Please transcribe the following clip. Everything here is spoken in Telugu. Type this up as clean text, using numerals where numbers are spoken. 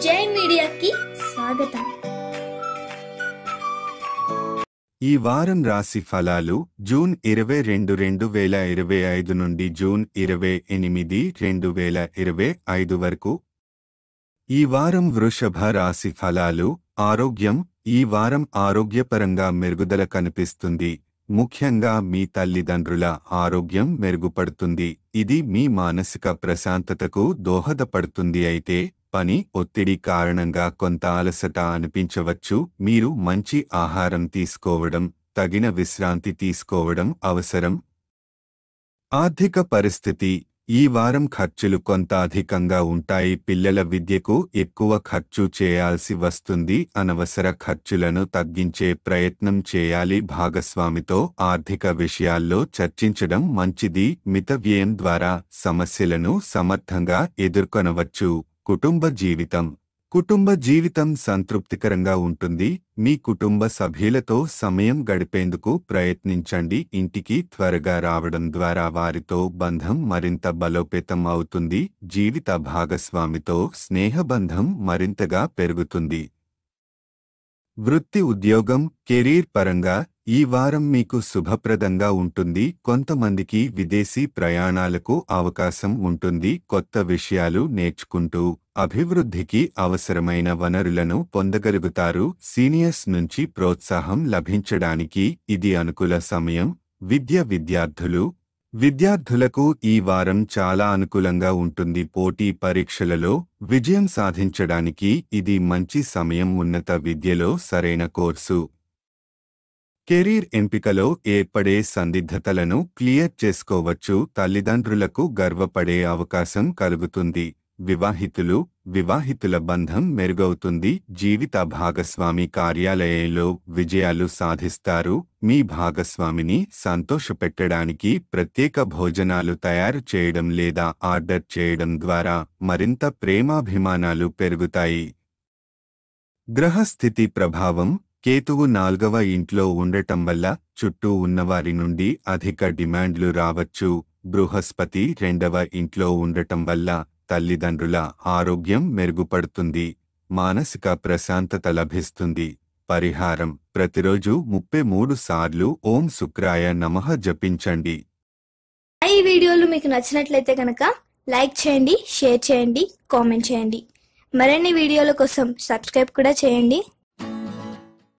జై మీడియాకి స్వాగతం. ఈ వారం రాశి ఫలాలు జూన్ 22, 2025 నుండి జూన్ 28, 2025 వరకు. ఈ వారం వృషభ రాశి ఫలాలు. ఆరోగ్యం. ఈ వారం ఆరోగ్యపరంగా మెరుగుదల కనిపిస్తుంది. ముఖ్యంగా మీ తల్లిదండ్రుల ఆరోగ్యం మెరుగుపడుతుంది. ఇది మీ మానసిక ప్రశాంతతకు దోహదపడుతుంది. అయితే పని ఒత్తిడి కారణంగా కొంత అలసట అనిపించవచ్చు. మీరు మంచి ఆహారం తీసుకోవడం, తగిన విశ్రాంతి తీసుకోవడం అవసరం. ఆర్థిక పరిస్థితి. ఈ వారం ఖర్చులు కొంత అధికంగా ఉంటాయి. పిల్లల విద్యకు ఎక్కువ ఖర్చు చేయాల్సి వస్తుంది. అనవసర ఖర్చులను తగ్గించే ప్రయత్నం చేయాలి. భాగస్వామితో ఆర్థిక విషయాల్లో చర్చించడం మంచిది. మిత వ్యయం ద్వారా సమస్యలను సమర్థంగా ఎదుర్కొనవచ్చు. కుటుంబ జీవితం సంతృప్తికరంగా ఉంటుంది. మీ కుటుంబ సభ్యులతో సమయం గడిపేందుకు ప్రయత్నించండి. ఇంటికి త్వరగా రావడం ద్వారా వారితో బంధం మరింత బలోపేతం అవుతుంది. జీవిత భాగస్వామితో స్నేహబంధం మరింతగా పెరుగుతుంది. వృత్తి, ఉద్యోగం, కెరీర్ పరంగా ఈ వారం మీకు శుభప్రదంగా ఉంటుంది. కొంతమందికి విదేశీ ప్రయాణాలకు అవకాశం ఉంటుంది. కొత్త విషయాలు నేర్చుకుంటూ అభివృద్ధికి అవసరమైన వనరులను పొందగలుగుతారు. సీనియర్స్ నుంచి ప్రోత్సాహం లభించడానికి ఇది అనుకూల సమయం. విద్యార్థులకు ఈ వారం చాలా అనుకూలంగా ఉంటుంది. పోటీ పరీక్షలలో విజయం సాధించడానికి ఇది మంచి సమయం. ఉన్నత విద్యలో సరైన కోర్సు, కెరీర్ ఎంపికలో ఏర్పడే సందిగ్ధతలను క్లియర్ చేసుకోవచ్చు. తల్లిదండ్రులకు గర్వపడే అవకాశం కలుగుతుంది. వివాహితుల బంధం మెరుగవుతుంది. జీవిత భాగస్వామి కార్యాలయంలో విజయాలు సాధిస్తారు. మీ భాగస్వామిని సంతోషపెట్టడానికి ప్రత్యేక భోజనాలు తయారు చేయడం లేదా ఆర్డర్ చేయడం ద్వారా మరింత ప్రేమాభిమానాలు పెరుగుతాయి. గ్రహస్థితి ప్రభావం. కేతువు 4వ ఇంట్లో ఉండటం వల్ల చుట్టూ ఉన్నవారి నుండి అధిక డిమాండ్లు రావచ్చు. బృహస్పతి 2వ ఇంట్లో ఉండటం వల్ల తల్లిదండ్రుల ఆరోగ్యం మెరుగుపడుతుంది. మానసిక ప్రశాంతత లభిస్తుంది. పరిహారం. ప్రతిరోజు 33 సార్లు ఓం శుక్రాయ నమః జపించండి. ఈ వీడియోలు మీకు నచ్చినట్లయితే కనుక లైక్ చేయండి, షేర్ చేయండి, కామెంట్ చేయండి. మరిన్ని వీడియోల కోసం సబ్స్క్రైబ్ కూడా చేయండి.